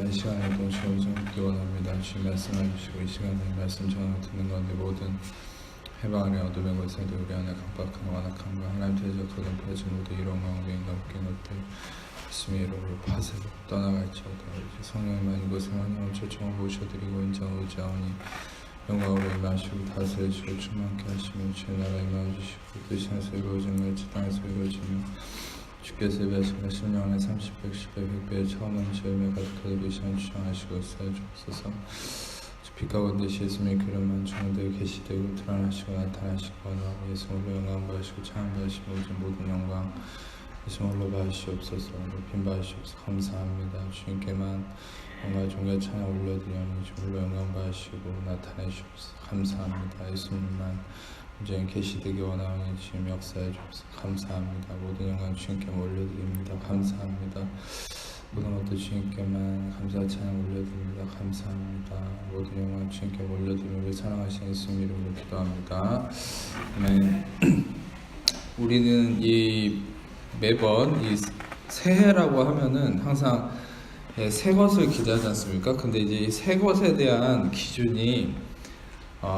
원합니다. 이 시간에 또 주님 듣기 원합니다. 주님 말씀해 주시고 이 시간에 말씀 전하고 듣는 가운데 모든 해방 안에 어둠의 권세도 우리 안에 강박한 완악함과 하나님 대적하던 펴진 모든 이런 마음의 인간 웃긴 것들 예수님의 이름으로 파쇄로 떠나갈지어다. 성령님만 이곳에 환영을 초청을 모셔드리고 인정을 의지하오니 영광으로 임하시고 다스리시고 충만케 하시며 주의 나라에 임하주시고 뜻이 하늘에서 이루어진 것이 땅에서 이루어지며 주께서 예배하신 신령의 30배, 10배, 100배의 차원한 지음에 가득하게 계시는 주장하시고 있어주옵소서. 빛 가운데 예수님의 기름만 주님들 계시되고 드러나시고 나타나시고 원하고 예수님으로 영광 받으시고 찬양 받으시고 모든 영광 예수님으로 받으시옵소서. 높임 받으시옵소서. 감사합니다. 주님께만 영광 존귀 찬양 올려드리오니 주님으로 영광 받으시고 나타내시옵소서. 감사합니다. 예수님만 언제나 계시되기 원하오니 주님 역사해 주옵소서. 감사합니다. 모든 영광 주님께 올려드립니다. 감사합니다. 모든 것도 주님께만 감사 찬양 올려드립니다. 감사합니다. 모든 영광 주님께 올려드리며 우리 사랑하시는 예수님 이름으로 기도합니다. 아멘. 우리는 매번 이 새해라고 하면은 항상 새 것을 기대하지 않습니까? 근데 이제 이 새 것에 대한 기준이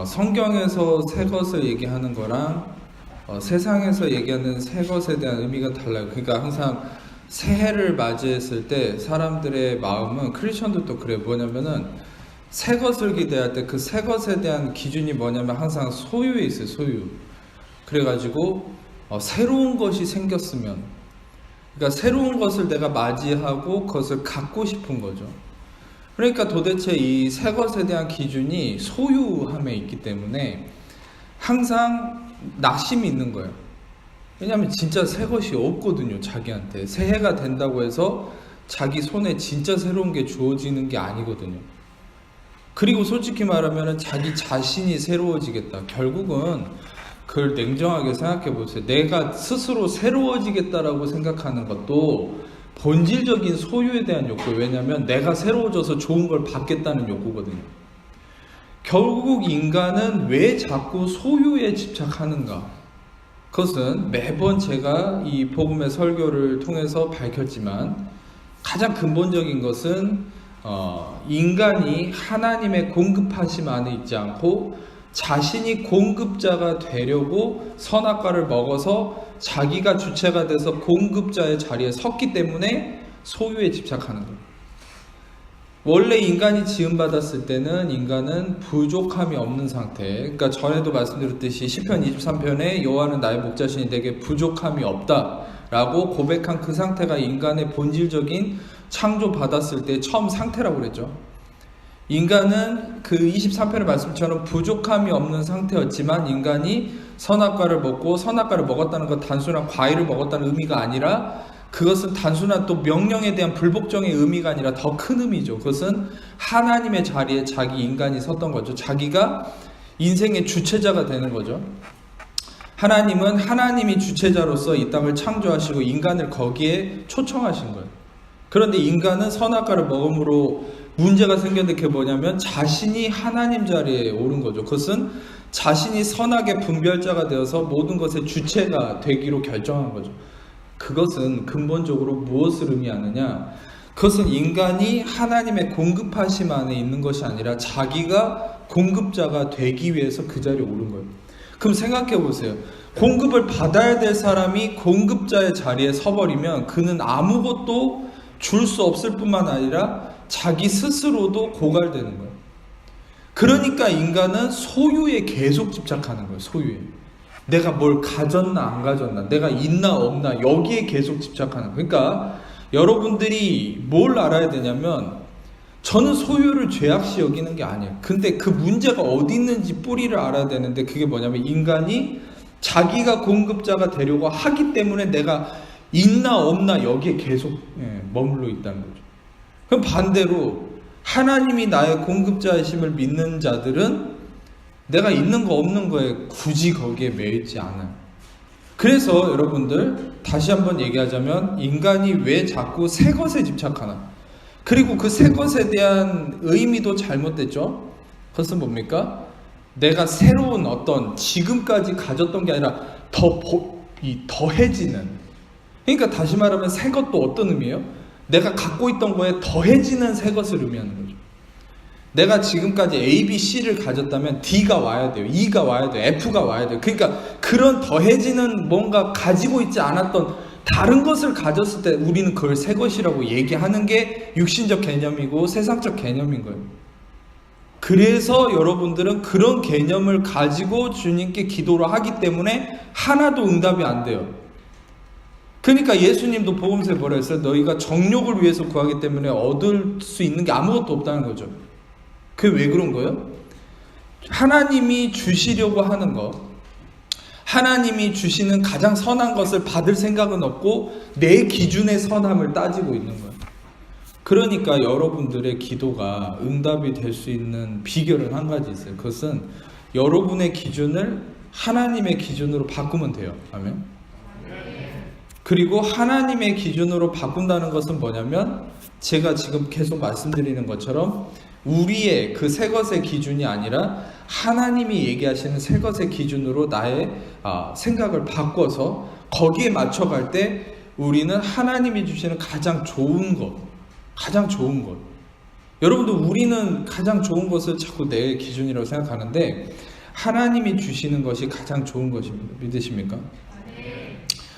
성경에서 새 것을 얘기하는 거랑 세상에서 얘기하는 새 것에 대한 의미가 달라요. 그러니까 항상 새해를 맞이했을 때 사람들의 마음은, 크리스천들도 그래, 뭐냐면은 새 것을 기대할 때 그 새 것에 대한 기준이 뭐냐면 항상 소유에 있어요. 소유. 그래가지고 새로운 것이 생겼으면, 그러니까 새로운 것을 내가 맞이하고 그것을 갖고 싶은 거죠. 그러니까 도대체 이 새 것에 대한 기준이 소유함에 있기 때문에 항상 낙심이 있는 거예요. 왜냐하면 진짜 새 것이 없거든요. 자기한테 새해가 된다고 해서 자기 손에 진짜 새로운 게 주어지는 게 아니거든요. 그리고 솔직히 말하면 자기 자신이 새로워지겠다, 결국은 그걸 냉정하게 생각해 보세요. 내가 스스로 새로워지겠다라고 생각하는 것도 본질적인 소유에 대한 욕구예요. 왜냐하면 내가 새로워져서 좋은 걸 받겠다는 욕구거든요. 결국 인간은 왜 자꾸 소유에 집착하는가? 그것은 매번 제가 이 복음의 설교를 통해서 밝혔지만 가장 근본적인 것은 인간이 하나님의 공급하심 안에 있지 않고 자신이 공급자가 되려고 선악과를 먹어서 자기가 주체가 돼서 공급자의 자리에 섰기 때문에 소유에 집착하는 거예요. 원래 인간이 지음받았을 때는 인간은 부족함이 없는 상태, 그러니까 전에도 말씀드렸듯이 시편 23편에 여호와는 나의 목자시니 내게 부족함이 없다 라고 고백한 그 상태가 인간의 본질적인 창조받았을 때 처음 상태라고 그랬죠. 인간은 그 23편의 말씀처럼 부족함이 없는 상태였지만 인간이 선악과를 먹고, 선악과를 먹었다는 건 단순한 과일을 먹었다는 의미가 아니라 그것은 단순한 또 명령에 대한 불복종의 의미가 아니라 더 큰 의미죠. 그것은 하나님의 자리에 자기 인간이 섰던 거죠. 자기가 인생의 주체자가 되는 거죠. 하나님은 하나님이 주체자로서 이 땅을 창조하시고 인간을 거기에 초청하신 거예요. 그런데 인간은 선악과를 먹음으로 문제가 생겼는데 그게 뭐냐면 자신이 하나님 자리에 오른 거죠. 그것은 자신이 선악의 분별자가 되어서 모든 것의 주체가 되기로 결정한 거죠. 그것은 근본적으로 무엇을 의미하느냐? 그것은 인간이 하나님의 공급하심 안에 있는 것이 아니라 자기가 공급자가 되기 위해서 그 자리에 오른 거예요. 그럼 생각해 보세요. 공급을 받아야 될 사람이 공급자의 자리에 서버리면 그는 아무것도 줄 수 없을 뿐만 아니라 자기 스스로도 고갈되는 거예요. 그러니까 인간은 소유에 계속 집착하는 거예요. 소유에. 내가 뭘 가졌나 안 가졌나, 내가 있나 없나, 여기에 계속 집착하는 거예요. 그러니까 여러분들이 뭘 알아야 되냐면, 저는 소유를 죄악시 여기는 게 아니에요. 근데 그 문제가 어디 있는지 뿌리를 알아야 되는데, 그게 뭐냐면 인간이 자기가 공급자가 되려고 하기 때문에 내가 있나 없나 여기에 계속 머물러 있다는 거죠. 그럼 반대로 하나님이 나의 공급자이심을 믿는 자들은 내가 있는 거 없는 거에 굳이 거기에 매이지 않아요. 그래서 여러분들 다시 한번 얘기하자면 인간이 왜 자꾸 새 것에 집착하나? 그리고 그 새 것에 대한 의미도 잘못됐죠. 그것은 뭡니까? 내가 새로운 어떤 지금까지 가졌던 게 아니라 더해지는. 그러니까 다시 말하면 새 것도 어떤 의미예요? 내가 갖고 있던 거에 더해지는 새 것을 의미하는 거죠. 내가 지금까지 A, B, C를 가졌다면 D가 와야 돼요. E가 와야 돼요. F가 와야 돼요. 그러니까 그런 더해지는 뭔가 가지고 있지 않았던 다른 것을 가졌을 때 우리는 그걸 새 것이라고 얘기하는 게 육신적 개념이고 세상적 개념인 거예요. 그래서 여러분들은 그런 개념을 가지고 주님께 기도를 하기 때문에 하나도 응답이 안 돼요. 그러니까 예수님도 복음서에 뭐라 했어요? 너희가 정욕을 위해서 구하기 때문에 얻을 수 있는 게 아무것도 없다는 거죠. 그게 왜 그런 거예요? 하나님이 주시려고 하는 것, 하나님이 주시는 가장 선한 것을 받을 생각은 없고 내 기준의 선함을 따지고 있는 거예요. 그러니까 여러분들의 기도가 응답이 될 수 있는 비결은 한 가지 있어요. 그것은 여러분의 기준을 하나님의 기준으로 바꾸면 돼요. 아멘. 그리고 하나님의 기준으로 바꾼다는 것은 뭐냐면 제가 지금 계속 말씀드리는 것처럼 우리의 그 새 것의 기준이 아니라 하나님이 얘기하시는 새 것의 기준으로 나의 생각을 바꿔서 거기에 맞춰갈 때 우리는 하나님이 주시는 가장 좋은 것, 여러분들 우리는 가장 좋은 것을 자꾸 내 기준이라고 생각하는데 하나님이 주시는 것이 가장 좋은 것입니다. 믿으십니까?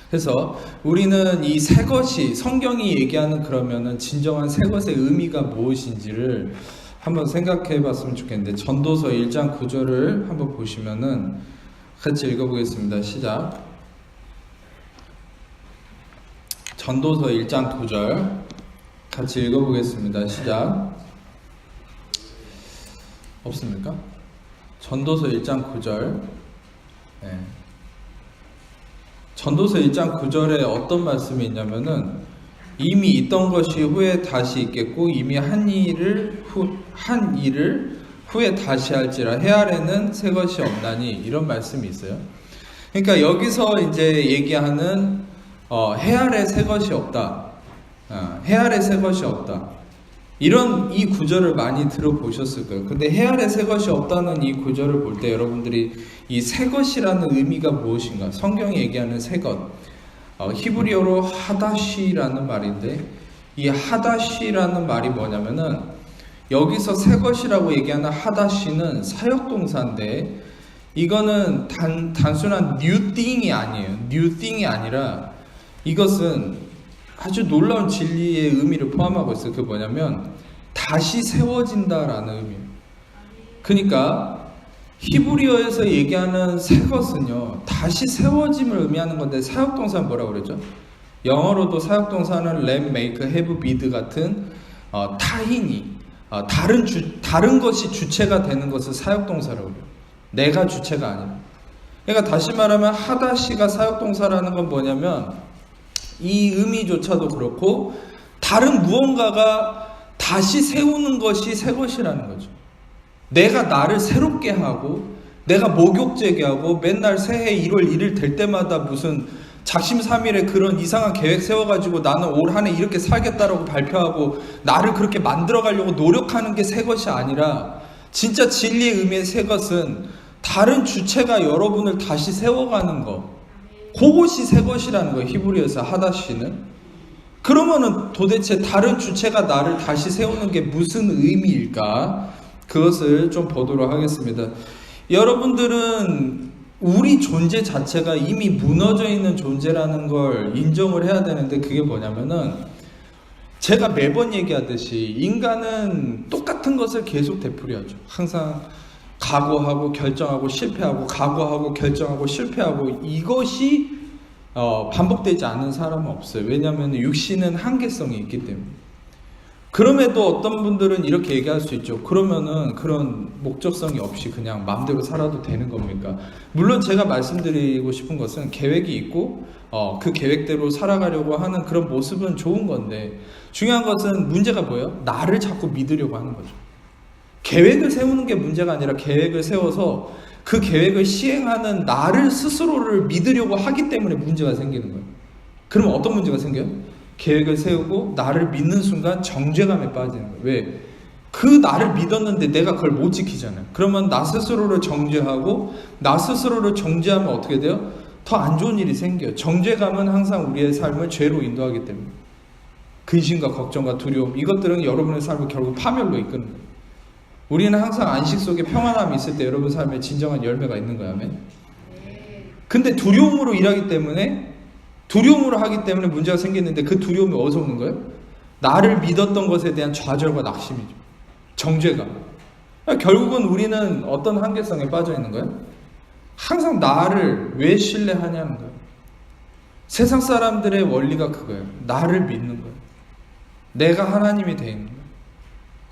그래서 우리는 이 새 것이 성경이 얘기하는 그러면은 진정한 새 것의 의미가 무엇인지를 한번 생각해 봤으면 좋겠는데 전도서 1장 9절을 한번 보시면은 같이 읽어보겠습니다. 시작. 전도서 1장 9절 같이 읽어보겠습니다. 시작. 없습니까? 전도서 1장 9절. 네. 전도서 1장 9절에 어떤 말씀이 있냐면은 이미 있던 것이 후에 다시 있겠고 이미 한 일을 후에 다시 할지라 해 아래는 새 것이 없나니 이런 말씀이 있어요. 그러니까 여기서 이제 얘기하는 해 아래 새 것이 없다. 해 아래 새 것이 없다. 이런 이 구절을 많이 들어보셨을 거예요. 근데 해 아래 새 것이 없다는 이 구절을 볼 때 여러분들이 이 새 것이라는 의미가 무엇인가? 성경이 얘기하는 새 것. 히브리어로 하다시라는 말인데 이 하다시라는 말이 뭐냐면은 여기서 새 것이라고 얘기하는 하다시는 사역동사인데 이거는 단순한 new thing이 아니에요. new thing이 아니라 이것은 아주 놀라운 진리의 의미를 포함하고 있어요. 그게 뭐냐면 다시 세워진다라는 의미예요. 그러니까 히브리어에서 얘기하는 새 것은요 다시 세워짐을 의미하는 건데 사역동사는 뭐라고 그랬죠? 영어로도 사역동사는 램, 메이크, 헤브, 비드 같은 타인이 다른 것이 주체가 되는 것을 사역동사라고 그래요. 내가 주체가 아니라. 그러니까 다시 말하면 하다시가 사역동사라는 건 뭐냐면 이 의미조차도 그렇고 다른 무언가가 다시 세우는 것이 새 것이라는 거죠. 내가 나를 새롭게 하고 내가 목욕제게 하고 맨날 새해 1월 1일 될 때마다 무슨 작심삼일에 그런 이상한 계획 세워가지고 나는 올 한 해 이렇게 살겠다라고 발표하고 나를 그렇게 만들어 가려고 노력하는 게 새 것이 아니라 진짜 진리의 의미의 새 것은 다른 주체가 여러분을 다시 세워가는 것, 그것이 새 것이라는 거예요. 히브리어에서 하다시는. 그러면은 도대체 다른 주체가 나를 다시 세우는 게 무슨 의미일까? 그것을 좀 보도록 하겠습니다. 여러분들은 우리 존재 자체가 이미 무너져 있는 존재라는 걸 인정을 해야 되는데 그게 뭐냐면은 제가 매번 얘기하듯이 인간은 똑같은 것을 계속 되풀이하죠. 항상 각오하고 결정하고 실패하고 각오하고 결정하고 실패하고 이것이 반복되지 않는 사람은 없어요. 왜냐하면 육신은 한계성이 있기 때문에. 그럼에도 어떤 분들은 이렇게 얘기할 수 있죠. 그러면은 그런 목적성이 없이 그냥 마음대로 살아도 되는 겁니까? 물론 제가 말씀드리고 싶은 것은 계획이 있고 그 계획대로 살아가려고 하는 그런 모습은 좋은 건데 중요한 것은 문제가 뭐예요? 나를 자꾸 믿으려고 하는 거죠. 계획을 세우는 게 문제가 아니라 계획을 세워서 그 계획을 시행하는 나를 스스로를 믿으려고 하기 때문에 문제가 생기는 거예요. 그럼 어떤 문제가 생겨요? 계획을 세우고 나를 믿는 순간 정죄감에 빠지는 거예요. 왜? 그 나를 믿었는데 내가 그걸 못 지키잖아요. 그러면 나 스스로를 정죄하고 나 스스로를 정죄하면 어떻게 돼요? 더 안 좋은 일이 생겨요. 정죄감은 항상 우리의 삶을 죄로 인도하기 때문에. 근심과 걱정과 두려움, 이것들은 여러분의 삶을 결국 파멸로 이끄는 거예요. 우리는 항상 안식 속에 평안함이 있을 때 여러분 삶에 진정한 열매가 있는 거야. 아멘. 근데 두려움으로 일하기 때문에, 두려움으로 하기 때문에 문제가 생기는데, 그 두려움이 어디서 오는 거예요? 나를 믿었던 것에 대한 좌절과 낙심이죠. 정죄감. 결국은 우리는 어떤 한계성에 빠져 있는 거예요? 항상 나를 왜 신뢰하냐는 거예요. 세상 사람들의 원리가 그거예요. 나를 믿는 거예요. 내가 하나님이 돼 있는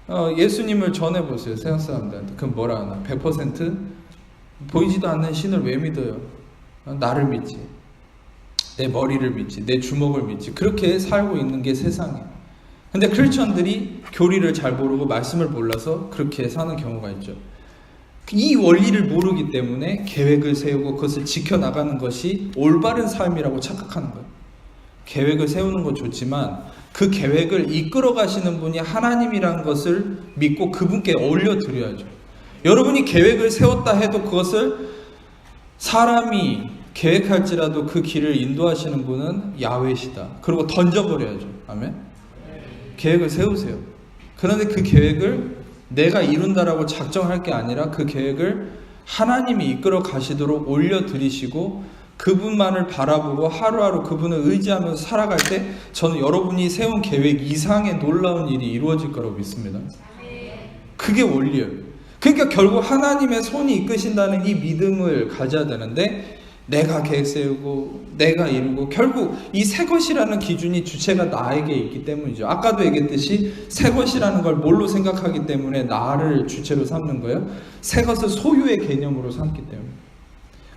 거예요. 예수님을 전해보세요. 세상 사람들한테. 그럼 뭐라 하나? 100% 보이지도 않는 신을 왜 믿어요? 나를 믿지, 내 머리를 믿지, 내 주먹을 믿지. 그렇게 살고 있는 게 세상이에요. 근데 크리스천들이 교리를 잘 모르고 말씀을 몰라서 그렇게 사는 경우가 있죠. 이 원리를 모르기 때문에 계획을 세우고 그것을 지켜나가는 것이 올바른 삶이라고 착각하는 거예요. 계획을 세우는 건 좋지만 그 계획을 이끌어 가시는 분이 하나님이라는 것을 믿고 그분께 올려드려야죠. 여러분이 계획을 세웠다 해도 그것을 사람이 계획할지라도 그 길을 인도하시는 분은 야훼시다. 그리고 던져버려야죠. 아멘. 계획을 세우세요. 그런데 그 계획을 내가 이룬다라고 작정할 게 아니라 그 계획을 하나님이 이끌어 가시도록 올려드리시고 그분만을 바라보고 하루하루 그분을 의지하면서 살아갈 때 저는 여러분이 세운 계획 이상의 놀라운 일이 이루어질 거라고 믿습니다. 그게 원리예요. 그러니까 결국 하나님의 손이 이끄신다는 이 믿음을 가져야 되는데, 내가 계획 세우고 내가 이루고, 결국 이 새 것이라는 기준이 주체가 나에게 있기 때문이죠. 아까도 얘기했듯이 새 것이라는 걸 뭘로 생각하기 때문에 나를 주체로 삼는 거예요. 새 것을 소유의 개념으로 삼기 때문에.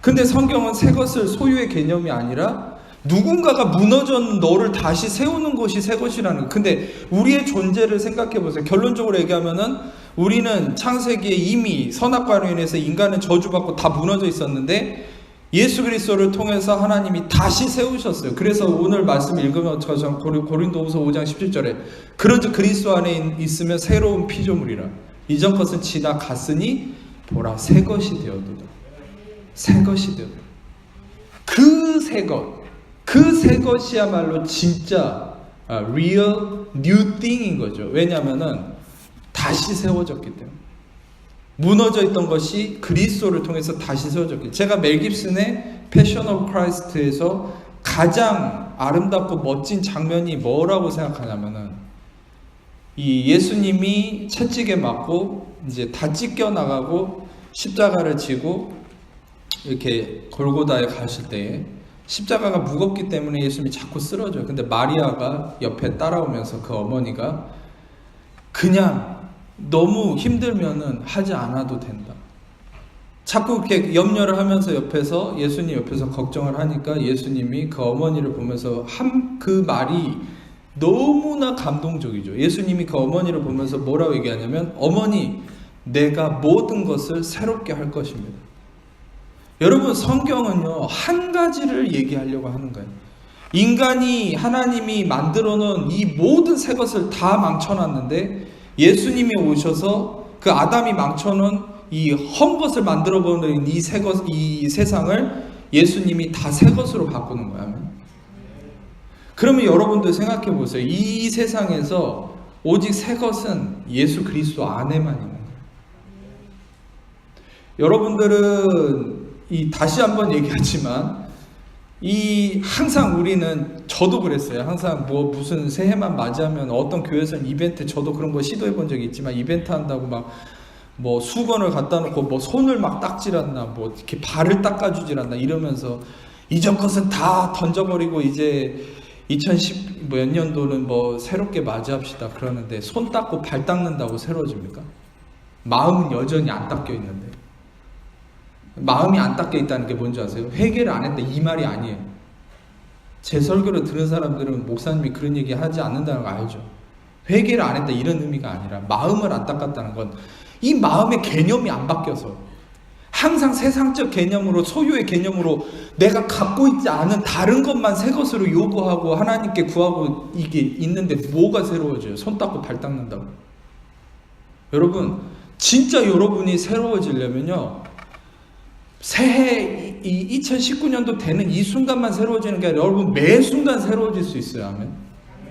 근데 성경은 새 것을 소유의 개념이 아니라 누군가가 무너진 너를 다시 세우는 것이 새 것이라는 거예요. 근데 우리의 존재를 생각해 보세요. 결론적으로 얘기하면은 우리는 창세기에 이미 선악과로 인해서 인간은 저주받고 다 무너져 있었는데 예수 그리스도를 통해서 하나님이 다시 세우셨어요. 그래서 오늘 말씀 읽으면 고린도후서 5장 17절에 그런즉 그리스도 안에 있으면 새로운 피조물이라 이전 것은 지나갔으니 보라 새 것이 되었도다. 새 것이 되었다. 그 새 것, 그 새 것이야말로 진짜 real new thing인 거죠. 왜냐하면은 다시 세워졌기 때문에. 무너져 있던 것이 그리스도를 통해서 다시 세워졌기. 제가 멜 깁슨의 패션 오브 크라이스트에서 가장 아름답고 멋진 장면이 뭐라고 생각하냐면은 이 예수님이 채찍에 맞고 이제 다 찢겨 나가고 십자가를 지고 이렇게 골고다에 가실 때에 십자가가 무겁기 때문에 예수님이 자꾸 쓰러져요. 근데 마리아가 옆에 따라오면서 그 어머니가 그냥 너무 힘들면은 하지 않아도 된다. 자꾸 이렇게 염려를 하면서 옆에서 예수님 옆에서 걱정을 하니까 예수님이 그 어머니를 보면서 그 말이 너무나 감동적이죠. 예수님이 그 어머니를 보면서 뭐라고 얘기하냐면 어머니 내가 모든 것을 새롭게 할 것입니다. 여러분 성경은요 한 가지를 얘기하려고 하는 거예요. 인간이 하나님이 만들어 놓은 이 모든 새 것을 다 망쳐놨는데 예수님이 오셔서 그 아담이 망쳐놓은 이 헌 것을 만들어 보는 이 새 것, 이 세상을 예수님이 다 새 것으로 바꾸는 거야. 그러면 여러분들 생각해 보세요. 이 세상에서 오직 새 것은 예수 그리스도 안에만 있는 거예요. 여러분들은 다시 한번 얘기하지만 항상 우리는 저도 그랬어요. 항상 무슨 새해만 맞이하면 어떤 교회에서는 이벤트, 저도 그런 거 시도해 본 적이 있지만 이벤트 한다고 막 수건을 갖다 놓고 손을 막 닦질않나 이렇게 발을 닦아주질 않나 이러면서 이전 것은 다 던져버리고 이제 2010 몇 년도는 새롭게 맞이합시다 그러는데 손 닦고 발 닦는다고 새로워집니까? 마음은 여전히 안 닦여 있는데. 마음이 안 닦여 있다는 게 뭔지 아세요? 회개를 안 했다 이 말이 아니에요. 제 설교를 들은 사람들은 목사님이 그런 얘기 하지 않는다는 거 알죠? 회개를 안 했다 이런 의미가 아니라 마음을 안 닦았다는 건 이 마음의 개념이 안 바뀌어서 항상 세상적 개념으로 소유의 개념으로 내가 갖고 있지 않은 다른 것만 새 것으로 요구하고 하나님께 구하고 이게 있는데 뭐가 새로워져요? 손 닦고 발 닦는다고. 여러분 진짜 여러분이 새로워지려면요 새해 2019년도 되는 이 순간만 새로워지는 게 아니라 여러분 매 순간 새로워질 수 있어요. 아멘.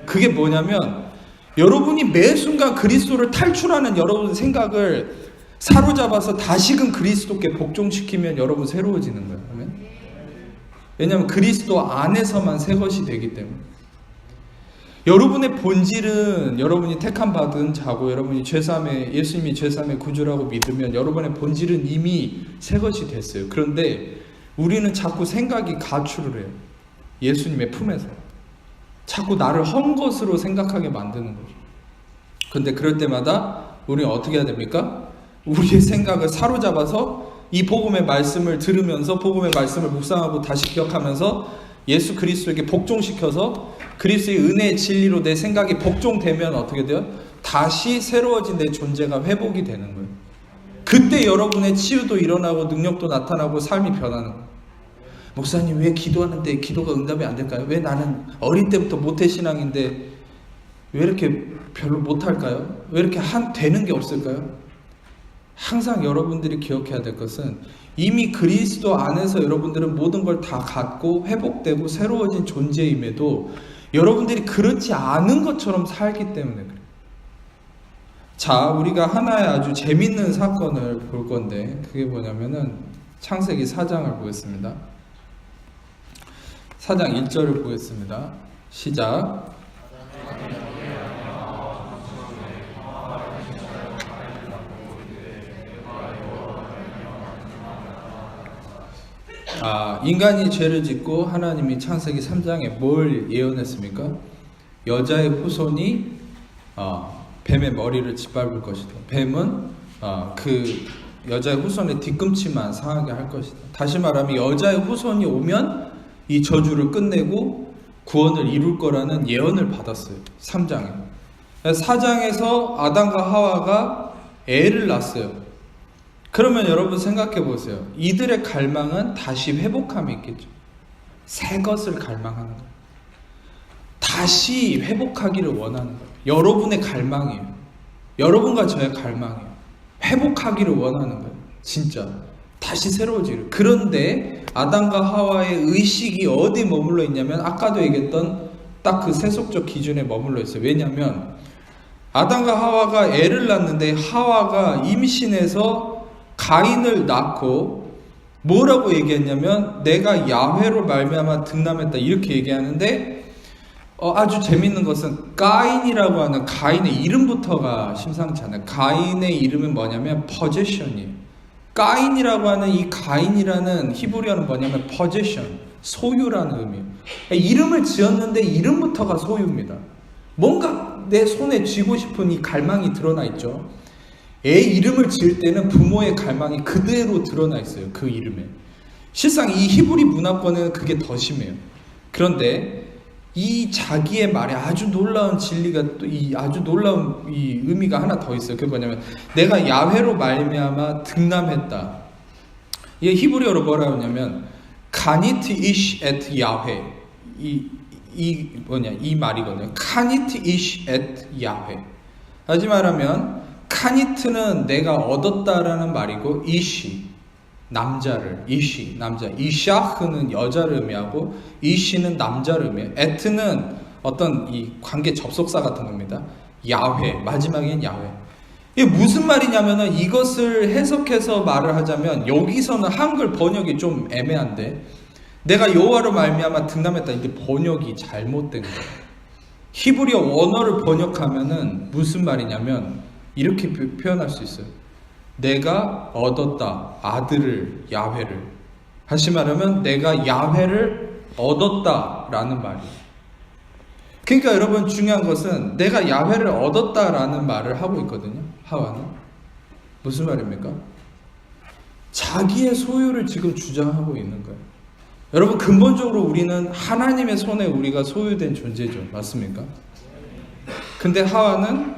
그게 뭐냐면 여러분이 매 순간 그리스도를 탈출하는 여러분 생각을 사로잡아서 다시금 그리스도께 복종시키면 여러분 새로워지는 거예요. 아멘? 왜냐하면 그리스도 안에서만 새 것이 되기 때문에. 여러분의 본질은 여러분이 택함 받은 자고 여러분이 죄사함에 예수님이 죄사함의 구주라고 믿으면 여러분의 본질은 이미 새 것이 됐어요. 그런데 우리는 자꾸 생각이 가출을 해요. 예수님의 품에서 자꾸 나를 헛 것으로 생각하게 만드는 거죠. 근데 그럴 때마다 우리는 어떻게 해야 됩니까? 우리의 생각을 사로잡아서 이 복음의 말씀을 들으면서 복음의 말씀을 묵상하고 다시 기억하면서 예수 그리스도에게 복종시켜서 그리스도의 은혜의 진리로 내 생각이 복종되면 어떻게 돼요? 다시 새로워진 내 존재가 회복이 되는 거예요. 그때 여러분의 치유도 일어나고 능력도 나타나고 삶이 변하는 거예요. 목사님, 왜 기도하는데 기도가 응답이 안 될까요? 왜 나는 어릴 때부터 모태신앙인데 왜 이렇게 별로 못할까요? 왜 이렇게 되는 게 없을까요? 항상 여러분들이 기억해야 될 것은 이미 그리스도 안에서 여러분들은 모든 걸 다 갖고 회복되고 새로워진 존재임에도 여러분들이 그렇지 않은 것처럼 살기 때문에 그래요. 자, 우리가 하나의 아주 재밌는 사건을 볼 건데 그게 뭐냐면은 창세기 4장을 보겠습니다. 4장 1절을 보겠습니다. 시작. 인간이 죄를 짓고 하나님이 창세기 3장에 뭘 예언했습니까? 여자의 후손이 뱀의 머리를 짓밟을 것이다. 뱀은 그 여자의 후손의 뒤꿈치만 상하게 할 것이다. 다시 말하면 여자의 후손이 오면 이 저주를 끝내고 구원을 이룰 거라는 예언을 받았어요. 3장에. 4장에서 아담과 하와가 애를 낳았어요. 그러면 여러분 생각해 보세요. 이들의 갈망은 다시 회복함이 있겠죠. 새 것을 갈망하는 거예요. 다시 회복하기를 원하는 거예요. 여러분의 갈망이에요. 여러분과 저의 갈망이에요. 회복하기를 원하는 거예요. 진짜 다시 새로워지기를. 그런데 아담과 하와의 의식이 어디에 머물러 있냐면 아까도 얘기했던 딱 그 세속적 기준에 머물러 있어요. 왜냐하면 아담과 하와가 애를 낳는데 하와가 임신해서 가인을 낳고 뭐라고 얘기했냐면 내가 야훼로 말미암아 등남했다 이렇게 얘기하는데 아주 재밌는 것은 가인이라고 하는 가인의 이름부터가 심상치 않아요. 가인의 이름은 뭐냐면 possession이에요. 가인이라고 하는 이 가인이라는 히브리어는 뭐냐면 possession, 소유라는 의미예요. 이름을 지었는데 이름부터가 소유입니다. 뭔가 내 손에 쥐고 싶은 이 갈망이 드러나 있죠. 애 이름을 지을 때는 부모의 갈망이 그대로 드러나 있어요. 그 이름에. 실상 이 히브리 문화권에는 그게 더 심해요. 그런데 이 자기의 말에 아주 놀라운 진리가 또 이 아주 놀라운 이 의미가 하나 더 있어요. 그게 뭐냐면 내가 야훼로 말미암아 등남했다. 이게 히브리어로 뭐라고 하냐면 가니트 이시 에트 야훼. 이 말이거든요. 카니트 이시 에트 야훼. 다시 말하면 카니트는 내가 얻었다라는 말이고 이시 남자를 이시 남자 이샤흐는 여자를 의미하고 이시는 남자를 의미해요. 에트는 어떤 이 관계 접속사 같은 겁니다. 야훼 마지막엔 야훼. 이게 무슨 말이냐면은 이것을 해석해서 말을 하자면 여기서는 한글 번역이 좀 애매한데 내가 여호와로 말미암아 등남했다 이게 번역이 잘못된 거예요. 히브리어 원어를 번역하면은 무슨 말이냐면 이렇게 표현할 수 있어요. 내가 얻었다 아들을 야훼를. 다시 말하면 내가 야훼를 얻었다라는 말이에요. 그러니까 여러분 중요한 것은 내가 야훼를 얻었다라는 말을 하고 있거든요. 하와는 무슨 말입니까? 자기의 소유를 지금 주장하고 있는 거예요. 여러분 근본적으로 우리는 하나님의 손에 우리가 소유된 존재죠. 맞습니까? 근데 하와는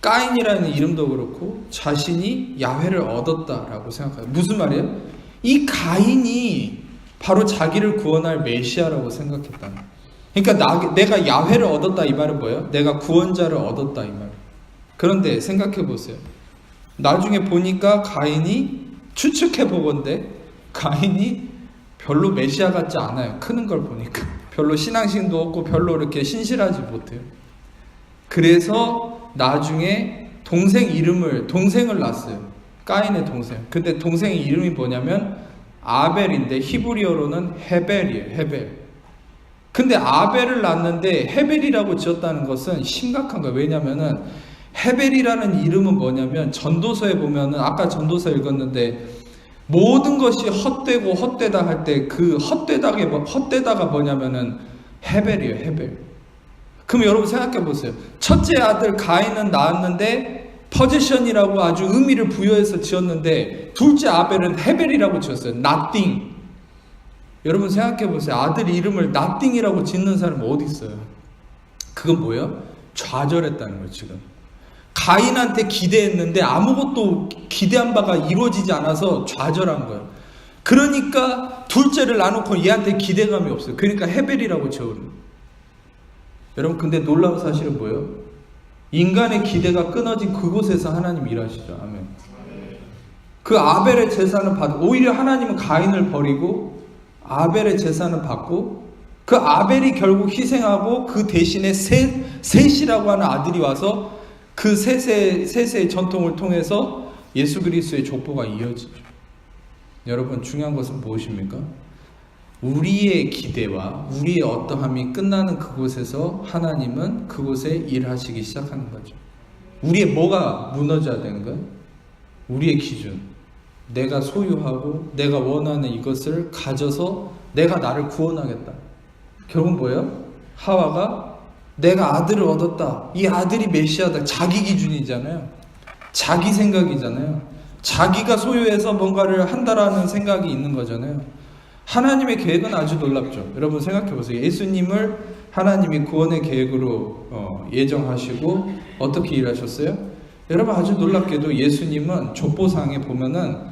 가인이라는 이름도 그렇고 자신이 야훼를 얻었다라고 생각해요. 무슨 말이에요? 이 가인이 바로 자기를 구원할 메시아라고 생각했다. 그러니까 내가 야훼를 얻었다 이 말은 뭐예요? 내가 구원자를 얻었다 이 말. 그런데 생각해 보세요. 나중에 보니까 가인이 추측해 보건대 가인이 별로 메시아 같지 않아요. 크는 걸 보니까 별로 신앙심도 없고 별로 이렇게 신실하지 못해요. 그래서 나중에 동생을 낳았어요. 까인의 동생. 근데 동생의 이름이 뭐냐면 아벨인데 히브리어로는 헤벨이에요. 헤벨. 근데 아벨을 낳았는데 헤벨이라고 지었다는 것은 심각한 거예요. 왜냐면은 헤벨이라는 이름은 뭐냐면 전도서에 보면은 아까 전도서 읽었는데 모든 것이 헛되고 헛되다 할 때 그 헛되다가 뭐냐면은 헤벨이에요. 헤벨. 그럼 여러분 생각해 보세요. 첫째 아들 가인은 낳았는데 포지션이라고 아주 의미를 부여해서 지었는데 둘째 아벨은 헤벨이라고 지었어요. nothing. 여러분 생각해 보세요. 아들 이름을 nothing이라고 짓는 사람은 어디 있어요? 그건 뭐예요? 좌절했다는 거예요. 지금 가인한테 기대했는데 아무것도 기대한 바가 이루어지지 않아서 좌절한 거예요. 그러니까 둘째를 나놓고 얘한테 기대감이 없어요. 그러니까 헤벨이라고 지어버려요. 여러분 근데 놀라운 사실은 뭐예요? 인간의 기대가 끊어진 그곳에서 하나님 일하시죠. 아멘. 그 아벨의 제사는 받고 오히려 하나님은 가인을 버리고 아벨의 제사는 받고 그 아벨이 결국 희생하고 그 대신에 셋이라고 하는 아들이 와서 그 셋의 전통을 통해서 예수 그리스도의 족보가 이어지죠. 여러분 중요한 것은 무엇입니까? 우리의 기대와 우리의 어떠함이 끝나는 그곳에서 하나님은 그곳에 일하시기 시작하는 거죠. 우리의 뭐가 무너져야 되는 거예요? 우리의 기준. 내가 소유하고 내가 원하는 이것을 가져서 내가 나를 구원하겠다. 결국 뭐예요? 하와가 내가 아들을 얻었다. 이 아들이 메시아다. 자기 기준이잖아요. 자기 생각이잖아요. 자기가 소유해서 뭔가를 한다라는 생각이 있는 거잖아요. 하나님의 계획은 아주 놀랍죠. 여러분 생각해 보세요. 예수님을 하나님이 구원의 계획으로 예정하시고 어떻게 일하셨어요? 여러분 아주 놀랍게도 예수님은 족보상에 보면은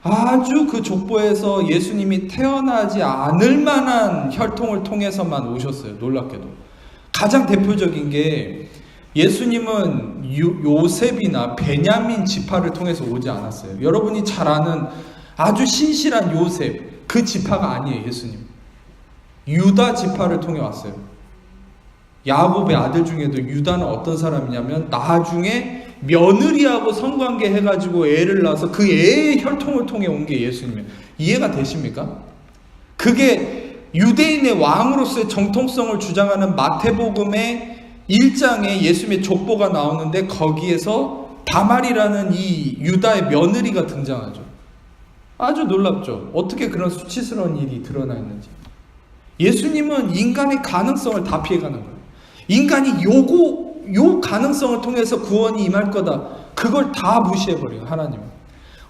아주 그 족보에서 예수님이 태어나지 않을 만한 혈통을 통해서만 오셨어요. 놀랍게도. 가장 대표적인 게 예수님은 요셉이나 베냐민 지파를 통해서 오지 않았어요. 여러분이 잘 아는 아주 신실한 요셉 그 지파가 아니에요. 예수님 유다 지파를 통해 왔어요. 야곱의 아들 중에도 유다는 어떤 사람이냐면 나중에 며느리하고 성관계 해가지고 애를 낳아서 그 애의 혈통을 통해 온 게 예수님이에요. 이해가 되십니까? 그게 유대인의 왕으로서의 정통성을 주장하는 마태복음의 1장에 예수님의 족보가 나오는데 거기에서 다말이라는 이 유다의 며느리가 등장하죠. 아주 놀랍죠. 어떻게 그런 수치스러운 일이 드러나 있는지. 예수님은 인간의 가능성을 다 피해가는 거예요. 인간이 요 가능성을 통해서 구원이 임할 거다. 그걸 다 무시해버려요. 하나님은.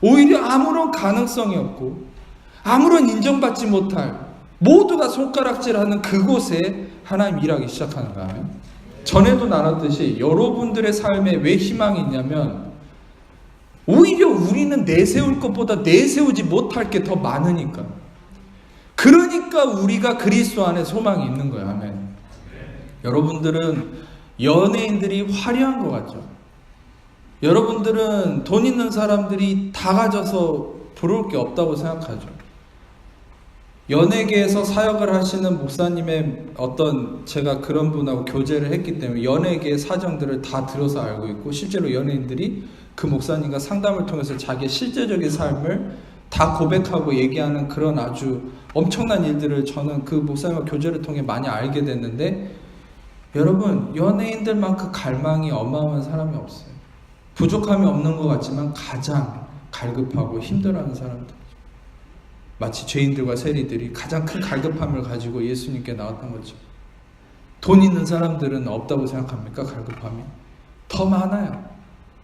오히려 아무런 가능성이 없고 아무런 인정받지 못할 모두가 손가락질하는 그곳에 하나님 일하기 시작하는 거예요. 전에도 나눴듯이 여러분들의 삶에 왜 희망이 있냐면 오히려 우리는 내세울 것보다 내세우지 못할 게 더 많으니까. 그러니까 우리가 그리스도 안에 소망이 있는 거예요. 아멘. 여러분들은 연예인들이 화려한 것 같죠? 여러분들은 돈 있는 사람들이 다 가져서 부러울 게 없다고 생각하죠? 연예계에서 사역을 하시는 목사님의 제가 그런 분하고 교제를 했기 때문에 연예계의 사정들을 다 들어서 알고 있고 실제로 연예인들이 그 목사님과 상담을 통해서 자기의 실제적인 삶을 다 고백하고 얘기하는 그런 아주 엄청난 일들을 저는 그 목사님과 교제를 통해 많이 알게 됐는데 여러분 연예인들만큼 갈망이 어마어마한 사람이 없어요. 부족함이 없는 것 같지만 가장 갈급하고 힘들어하는 사람들. 마치 죄인들과 세리들이 가장 큰 갈급함을 가지고 예수님께 나왔던 거죠. 돈 있는 사람들은 없다고 생각합니까? 갈급함이? 더 많아요.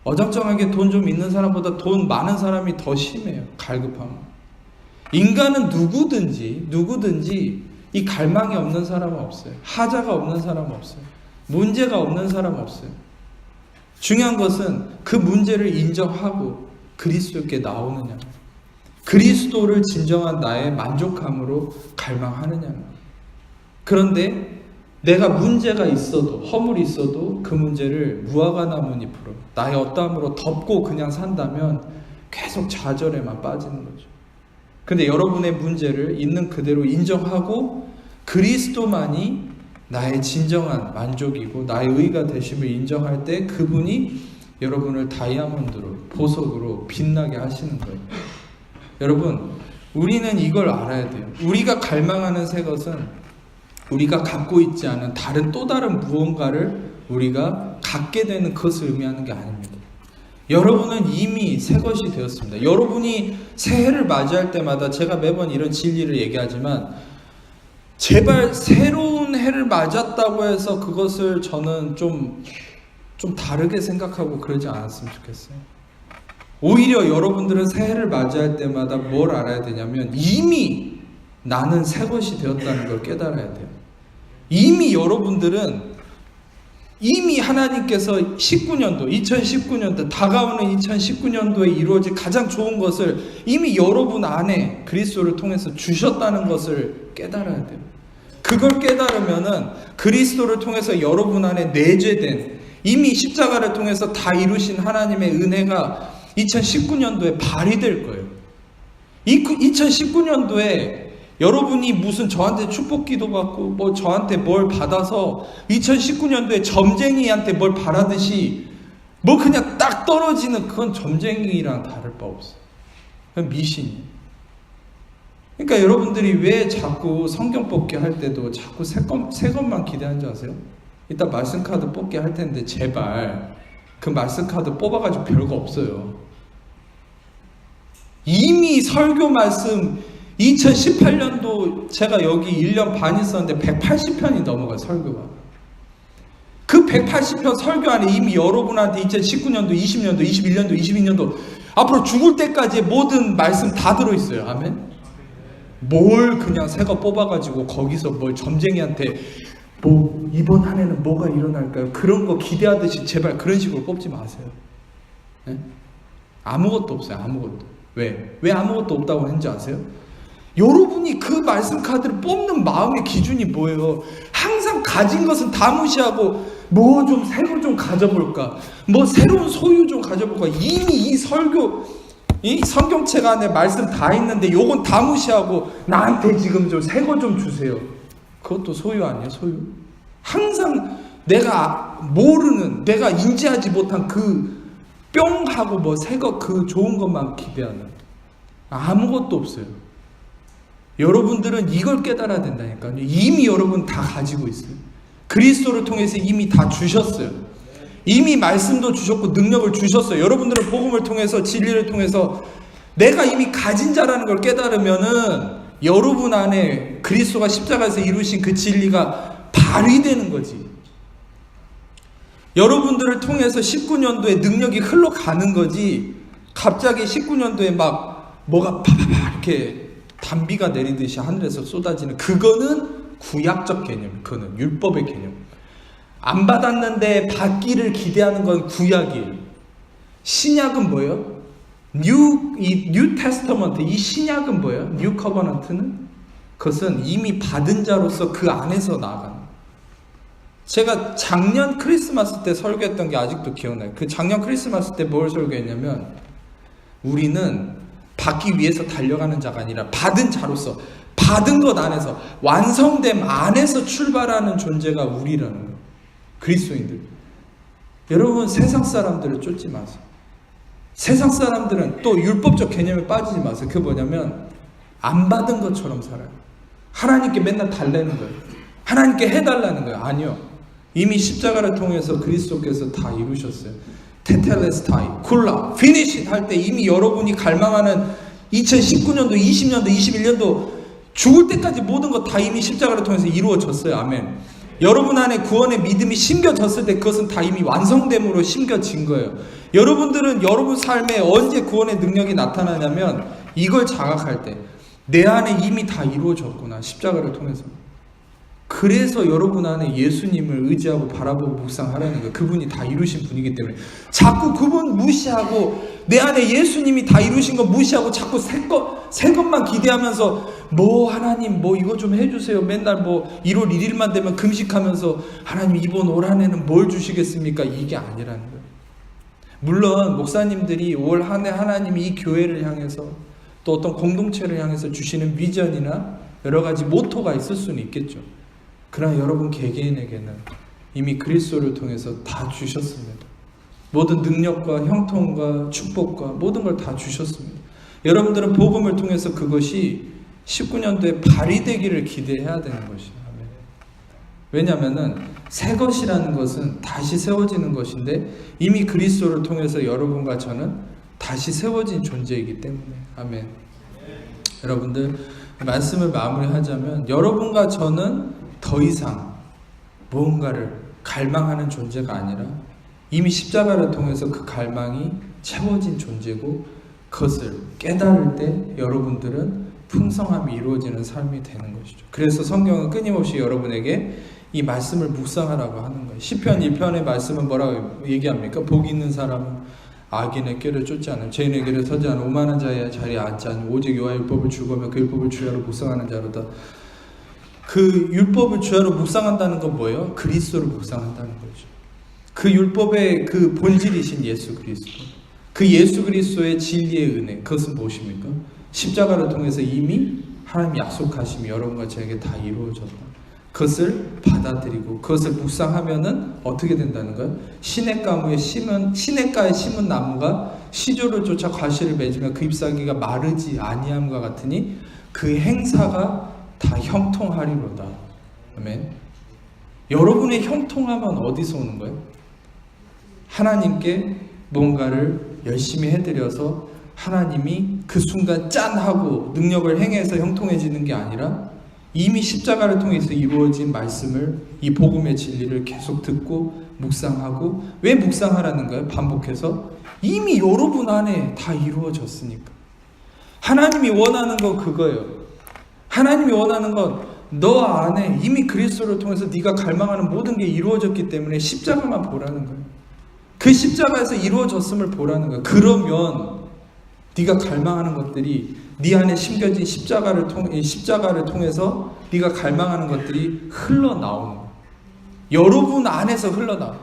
어정쩡하게 돈 좀 있는 사람보다 돈 많은 사람이 더 심해요. 갈급함. 인간은 누구든지 이 갈망이 없는 사람은 없어요. 하자가 없는 사람은 없어요. 문제가 없는 사람은 없어요. 중요한 것은 그 문제를 인정하고 그리스도께 나오느냐, 그리스도를 진정한 나의 만족함으로 갈망하느냐. 그런데 내가 문제가 있어도 허물이 있어도 그 문제를 무화과 나뭇잎으로 나의 어떠함으로 덮고 그냥 산다면 계속 좌절에만 빠지는 거죠. 근데 여러분의 문제를 있는 그대로 인정하고 그리스도만이 나의 진정한 만족이고 나의 의가 되심을 인정할 때 그분이 여러분을 다이아몬드로, 보석으로 빛나게 하시는 거예요. 여러분, 우리는 이걸 알아야 돼요. 우리가 갈망하는 새 것은 우리가 갖고 있지 않은 또 다른 무언가를 우리가 갖게 되는 것을 의미하는 게 아닙니다. 여러분은 이미 새 것이 되었습니다. 여러분이 새해를 맞이할 때마다 제가 매번 이런 진리를 얘기하지만 제발 새로운 해를 맞았다고 해서 그것을 저는 좀 다르게 생각하고 그러지 않았으면 좋겠어요. 오히려 여러분들은 새해를 맞이할 때마다 뭘 알아야 되냐면 이미 나는 새 것이 되었다는 걸 깨달아야 돼요. 이미 여러분들은 이미 하나님께서 2019년도 다가오는 2019년도에 이루어질 가장 좋은 것을 이미 여러분 안에 그리스도를 통해서 주셨다는 것을 깨달아야 돼요. 그걸 깨달으면은 그리스도를 통해서 여러분 안에 내재된 이미 십자가를 통해서 다 이루신 하나님의 은혜가 2019년도에 발휘될 거예요. 2019년도에 여러분이 무슨 저한테 축복 기도 받고 뭐 저한테 뭘 받아서 2019년도에 점쟁이한테 뭘 바라듯이 뭐 그냥 딱 떨어지는 그건 점쟁이랑 다를 바 없어요. 그건 미신이에요. 그러니까 여러분들이 왜 자꾸 성경 뽑기 할 때도 자꾸 새 것만 기대하는지 아세요? 이따 말씀 카드 뽑기 할 텐데 제발 그 말씀 카드 뽑아가지고 별거 없어요. 이미 설교 말씀 2018년도 제가 여기 1년 반 있었는데 180편이 넘어가요, 설교가. 그 180편 설교 안에 이미 여러분한테 2019년도, 20년도, 21년도, 22년도 앞으로 죽을 때까지의 모든 말씀 다 들어있어요. 아멘? 뭘 그냥 새거 뽑아가지고 거기서 뭘 점쟁이한테 뭐 이번 한 해는 뭐가 일어날까요? 그런 거 기대하듯이 제발 그런 식으로 뽑지 마세요. 네? 아무것도 없어요. 아무것도. 왜 아무것도 없다고 했는지 아세요? 여러분이 그 말씀 카드를 뽑는 마음의 기준이 뭐예요? 항상 가진 것은 다 무시하고 뭐 좀 새로 좀 가져볼까? 뭐 새로운 소유 좀 가져볼까? 이미 이 설교, 이 성경책 안에 말씀 다 있는데 요건 다 무시하고 나한테 지금 좀 새 거 좀 주세요. 그것도 소유 아니에요? 소유? 항상 내가 모르는, 내가 인지하지 못한 그 뿅하고 뭐 새 거 그 좋은 것만 기대하는 아무것도 없어요. 여러분들은 이걸 깨달아야 된다니까요. 이미 여러분 다 가지고 있어요. 그리스도를 통해서 이미 다 주셨어요. 이미 말씀도 주셨고 능력을 주셨어요. 여러분들은 복음을 통해서 진리를 통해서 내가 이미 가진 자라는 걸 깨달으면은 여러분 안에 그리스도가 십자가에서 이루신 그 진리가 발휘되는 거지. 여러분들을 통해서 19년도에 능력이 흘러가는 거지. 갑자기 19년도에 막 뭐가 파파파 이렇게 단비가 내리듯이 하늘에서 쏟아지는 그거는 구약적 개념, 그거는 율법의 개념. 안 받았는데 받기를 기대하는 건 구약이에요. 신약은 뭐예요? 뉴 테스터먼트, 이 신약은 뭐예요? 뉴 커버넌트는 그것은 이미 받은 자로서 그 안에서 나아가는. 제가 작년 크리스마스 때 설교했던 게 아직도 기억나요. 그 작년 크리스마스 때 뭘 설교했냐면 우리는 받기 위해서 달려가는 자가 아니라 받은 자로서 받은 것 안에서 완성됨 안에서 출발하는 존재가 우리라는 거예요. 그리스도인들. 여러분 세상 사람들을 쫓지 마세요. 세상 사람들은 또 율법적 개념에 빠지지 마세요. 그게 뭐냐면 안 받은 것처럼 살아요. 하나님께 맨날 달래는 거예요. 하나님께 해달라는 거예요. 아니요. 이미 십자가를 통해서 그리스도께서 다 이루셨어요. 테텔레스타이, 쿨라, 피니시 할 때 이미 여러분이 갈망하는 2019년도, 20년도, 21년도 죽을 때까지 모든 것 다 이미 십자가를 통해서 이루어졌어요. 아멘. 여러분 안에 구원의 믿음이 심겨졌을 때 그것은 다 이미 완성됨으로 심겨진 거예요. 여러분들은 여러분 삶에 언제 구원의 능력이 나타나냐면 이걸 자각할 때 내 안에 이미 다 이루어졌구나. 십자가를 통해서. 그래서 여러분 안에 예수님을 의지하고 바라보고 묵상하라는 거예요. 그분이 다 이루신 분이기 때문에. 자꾸 그분 무시하고 내 안에 예수님이 다 이루신 거 무시하고 자꾸 새 것만 기대하면서 뭐 하나님 뭐 이거 좀 해주세요. 맨날 뭐 1월 1일만 되면 금식하면서 하나님 이번 올 한 해는 뭘 주시겠습니까? 이게 아니라는 거예요. 물론 목사님들이 올 한 해 하나님이 이 교회를 향해서 또 어떤 공동체를 향해서 주시는 비전이나 여러 가지 모토가 있을 수는 있겠죠. 그러나 여러분 개개인에게는 이미 그리스도를 통해서 다 주셨습니다. 모든 능력과 형통과 축복과 모든 걸 다 주셨습니다. 여러분들은 복음을 통해서 그것이 19년도에 발휘되기를 기대해야 되는 것이에요. 왜냐하면 새 것이라는 것은 다시 세워지는 것인데 이미 그리스도를 통해서 여러분과 저는 다시 세워진 존재이기 때문에. 아멘. 여러분들, 말씀을 마무리하자면 여러분과 저는 더 이상 무언가를 갈망하는 존재가 아니라 이미 십자가를 통해서 그 갈망이 채워진 존재고, 그것을 깨달을 때 여러분들은 풍성함이 이루어지는 삶이 되는 것이죠. 그래서 성경은 끊임없이 여러분에게 이 말씀을 묵상하라고 하는 거예요. 시편 1편의 말씀은 뭐라고 얘기합니까? 복 있는 사람은 악인의 꾀를 쫓지 않은, 죄인의 길에 서지 않은, 오만한 자의 자리에 앉지 않은, 오직 여호와의 율법을 즐거우며 그 율법을 주야로 묵상하는 자로다. 그 율법을 주야로 묵상한다는 건 뭐예요? 그리스도를 묵상한다는 거죠. 그 율법의 그 본질이신 예수 그리스도, 그 예수 그리스도의 진리의 은혜, 그것은 무엇입니까? 십자가를 통해서 이미 하나님 약속하심이 여러분과 저에게 다 이루어졌다. 그것을 받아들이고 그것을 묵상하면은 어떻게 된다는 거예요? 시냇가에 심은 나무가 시조를 쫓아 과실을 맺으며 그 잎사귀가 마르지 아니함과 같으니 그 행사가 다 형통하리로다. 아멘. 여러분의 형통함은 어디서 오는 거예요? 하나님께 뭔가를 열심히 해드려서 하나님이 그 순간 짠 하고 능력을 행해서 형통해지는 게 아니라 이미 십자가를 통해서 이루어진 말씀을, 이 복음의 진리를 계속 듣고 묵상하고, 왜 묵상하라는 거예요? 반복해서 이미 여러분 안에 다 이루어졌으니까. 하나님이 원하는 건 그거예요. 하나님이 원하는 건 너 안에 이미 그리스도를 통해서 네가 갈망하는 모든 게 이루어졌기 때문에 십자가만 보라는 거예요. 그 십자가에서 이루어졌음을 보라는 거예요. 그러면 네가 갈망하는 것들이 네 안에 심겨진 십자가를 통해서 네가 갈망하는 것들이 흘러나오는 거예요. 여러분 안에서 흘러나와요.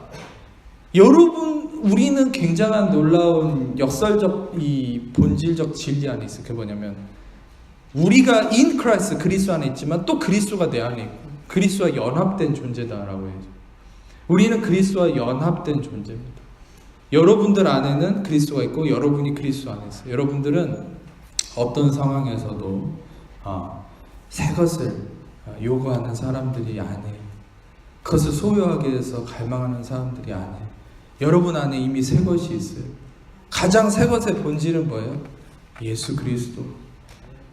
여러분, 우리는 굉장한 놀라운 역설적 이 본질적 진리 안에 있어요. 그게 뭐냐면 우리가 in Christ, 그리스도 안에 있지만 또 그리스도가 내 안에 있고 그리스도와 연합된 존재다라고 해요. 우리는 그리스도와 연합된 존재입니다. 여러분들 안에는 그리스도가 있고 여러분이 그리스도 안에 있어요. 여러분들은 어떤 상황에서도 새 것을 요구하는 사람들이 아니에요. 그것을 소유하기 위해서 갈망하는 사람들이 아니에요. 여러분 안에 이미 새 것이 있어요. 가장 새 것의 본질은 뭐예요? 예수 그리스도.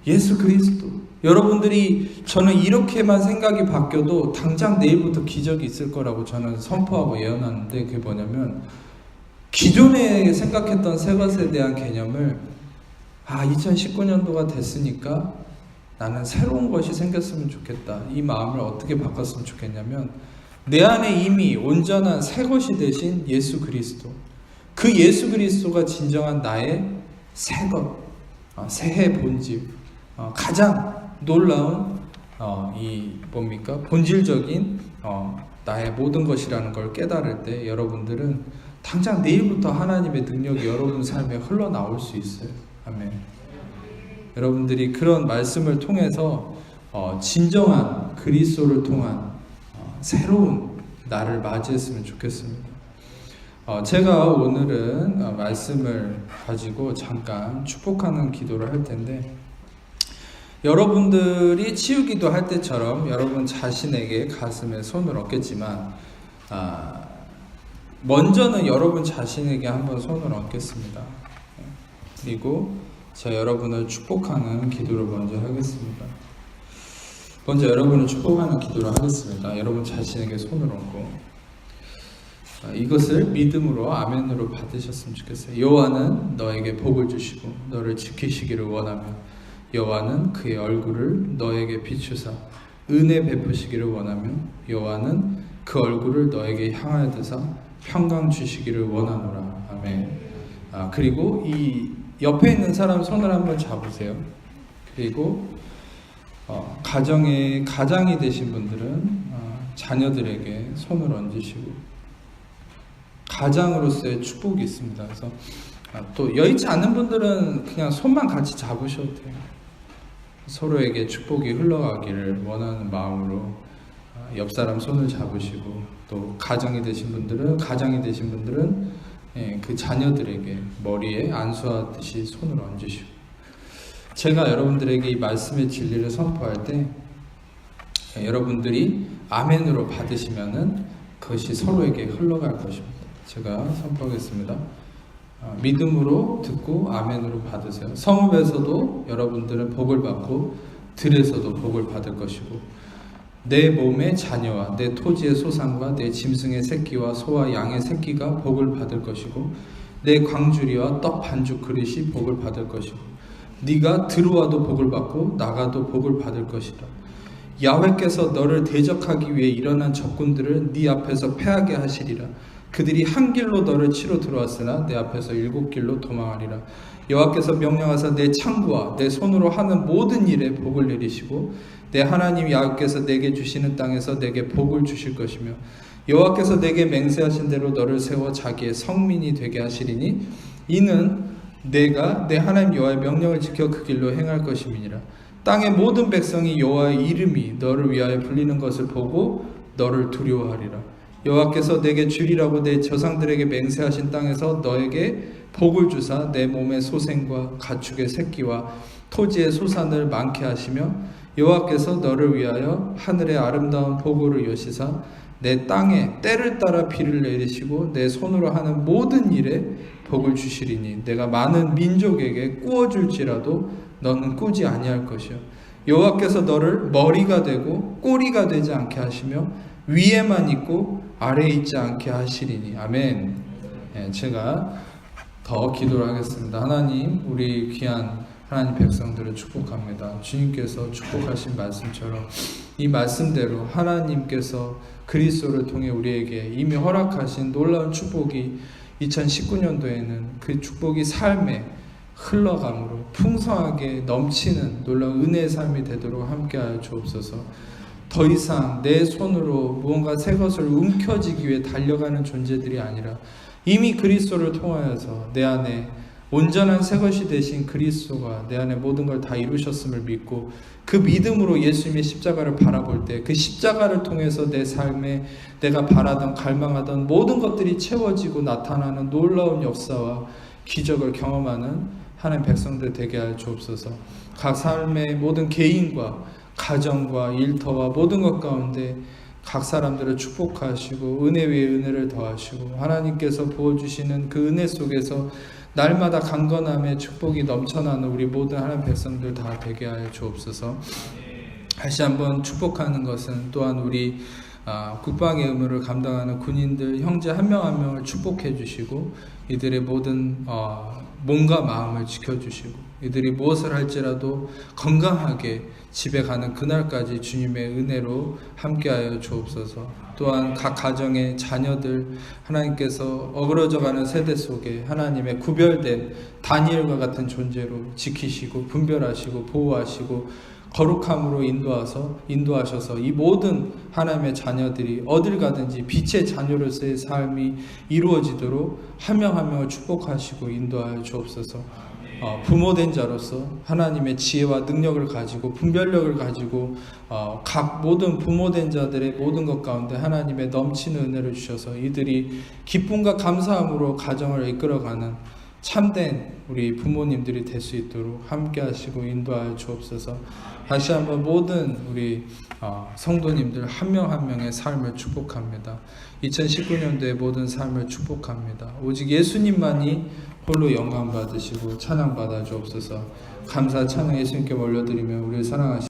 예수 그리스도. 여러분들이, 저는 이렇게만 생각이 바뀌어도 당장 내일부터 기적이 있을 거라고 저는 선포하고 예언하는데, 그게 뭐냐면 기존에 생각했던 새 것에 대한 개념을 2019년도가 됐으니까 나는 새로운 것이 생겼으면 좋겠다, 이 마음을 어떻게 바꿨으면 좋겠냐면, 내 안에 이미 온전한 새 것이 되신 예수 그리스도, 그 예수 그리스도가 진정한 나의 새 것, 새의 본질, 가장 놀라운 본질적인 나의 모든 것이라는 걸 깨달을 때 여러분들은 당장 내일부터 하나님의 능력이 여러분 삶에 흘러나올 수 있어요. 아멘. 여러분들이 그런 말씀을 통해서 진정한 그리스도를 통한 새로운 나를 맞이했으면 좋겠습니다. 제가 오늘은 말씀을 가지고 잠깐 축복하는 기도를 할 텐데, 여러분들이 치유기도 할 때처럼 여러분 자신에게 가슴에 손을 얹겠지만, 먼저는 여러분 자신에게 한번 손을 얹겠습니다. 그리고 제가 여러분을 축복하는 기도를 먼저 하겠습니다. 먼저 여러분을 축복하는 기도를 하겠습니다. 여러분 자신에게 손을 얹고 이것을 믿음으로 아멘으로 받으셨으면 좋겠어요. 여호와는 너에게 복을 주시고 너를 지키시기를 원하며 여호와는 그의 얼굴을 너에게 비추사 은혜 베푸시기를 원하며 여호와는 그 얼굴을 너에게 향하여 드사 평강 주시기를 원하노라. 아멘. 그리고 이 옆에 있는 사람 손을 한번 잡으세요. 그리고 가장이 되신 분들은 자녀들에게 손을 얹으시고, 가장으로서의 축복이 있습니다. 그래서 또 여의치 않는 분들은 그냥 손만 같이 잡으셔도 돼요. 서로에게 축복이 흘러가기를 원하는 마음으로 옆 사람 손을 잡으시고, 또 가정이 되신 분들은 그 자녀들에게 머리에 안수하듯이 손을 얹으시고, 제가 여러분들에게 이 말씀의 진리를 선포할 때 여러분들이 아멘으로 받으시면은 그것이 서로에게 흘러갈 것입니다. 제가 선포하겠습니다. 믿음으로 듣고 아멘으로 받으세요. 성읍에서도 여러분들은 복을 받고 들에서도 복을 받을 것이고, 내 몸의 자녀와 내 토지의 소산과 내 짐승의 새끼와 소와 양의 새끼가 복을 받을 것이고, 내 광주리와 떡 반죽 그릇이 복을 받을 것이고, 네가 들어와도 복을 받고 나가도 복을 받을 것이라. 야훼께서 너를 대적하기 위해 일어난 적군들을 네 앞에서 패하게 하시리라. 그들이 한 길로 너를 치러 들어왔으나 내 앞에서 7길로 도망하리라. 여호와께서 명령하사 내 창구와 내 손으로 하는 모든 일에 복을 내리시고, 내 하나님 야훼께서 내게 주시는 땅에서 내게 복을 주실 것이며, 여호와께서 내게 맹세하신 대로 너를 세워 자기의 성민이 되게 하시리니, 이는 내가 내 하나님 여호와의 명령을 지켜 그 길로 행할 것임이니라. 땅의 모든 백성이 여호와의 이름이 너를 위하여 불리는 것을 보고 너를 두려워하리라. 여호와께서 내게 주리라고 내 조상들에게 맹세하신 땅에서 너에게 복을 주사 내 몸의 소생과 가축의 새끼와 토지의 소산을 많게 하시며, 여호와께서 너를 위하여 하늘의 아름다운 보고를 여시사 내 땅에 때를 따라 비를 내리시고 내 손으로 하는 모든 일에 복을 주시리니, 내가 많은 민족에게 꾸어줄지라도 너는 꾸지 아니할 것이요, 여호와께서 너를 머리가 되고 꼬리가 되지 않게 하시며 위에만 있고 아래에 있지 않게 하시리니. 아멘. 제가 더 기도를 하겠습니다. 하나님, 우리 귀한 하나님 백성들을 축복합니다. 주님께서 축복하신 말씀처럼 이 말씀대로 하나님께서 그리스도를 통해 우리에게 이미 허락하신 놀라운 축복이 2019년도에는 그 축복이 삶에 흘러감으로 풍성하게 넘치는 놀라운 은혜의 삶이 되도록 함께하여 주옵소서. 더 이상 내 손으로 무언가 새 것을 움켜쥐기 위해 달려가는 존재들이 아니라 이미 그리스도를 통하여서 내 안에 온전한 새 것이 되신 그리스도가 내 안에 모든 걸 다 이루셨음을 믿고, 그 믿음으로 예수님의 십자가를 바라볼 때 그 십자가를 통해서 내 삶에 내가 바라던 갈망하던 모든 것들이 채워지고 나타나는 놀라운 역사와 기적을 경험하는 하나님 백성들 되게 하여 주옵소서. 각 삶의 모든 개인과 가정과 일터와 모든 것 가운데 각 사람들을 축복하시고 은혜 위에 은혜를 더하시고, 하나님께서 부어주시는 그 은혜 속에서 날마다 강건함의 축복이 넘쳐나는 우리 모든 하나님 백성들 다 되게 하여 주옵소서. 다시 한번 축복하는 것은 또한 우리 국방의 의무를 감당하는 군인들 형제 한 명 한 명을 축복해 주시고, 이들의 모든 몸과 마음을 지켜주시고, 이들이 무엇을 할지라도 건강하게 집에 가는 그날까지 주님의 은혜로 함께하여 주옵소서. 또한 각 가정의 자녀들 하나님께서 어그러져가는 세대 속에 하나님의 구별된 다니엘과 같은 존재로 지키시고 분별하시고 보호하시고 거룩함으로 인도하셔서 이 모든 하나님의 자녀들이 어딜 가든지 빛의 자녀로서의 삶이 이루어지도록 한 명 한 명을 축복하시고 인도하여 주옵소서. 부모된 자로서 하나님의 지혜와 능력을 가지고 분별력을 가지고 각 모든 부모된 자들의 모든 것 가운데 하나님의 넘치는 은혜를 주셔서 이들이 기쁨과 감사함으로 가정을 이끌어가는 참된 우리 부모님들이 될 수 있도록 함께 하시고 인도하여 주옵소서. 다시 한번 모든 우리 성도님들 한 명 한 명의 삶을 축복합니다. 2019년도의 모든 삶을 축복합니다. 오직 예수님만이 홀로 영광 받으시고 찬양 받아 주옵소서. 감사 찬양 예수님께 올려드리며 우리를 사랑하시는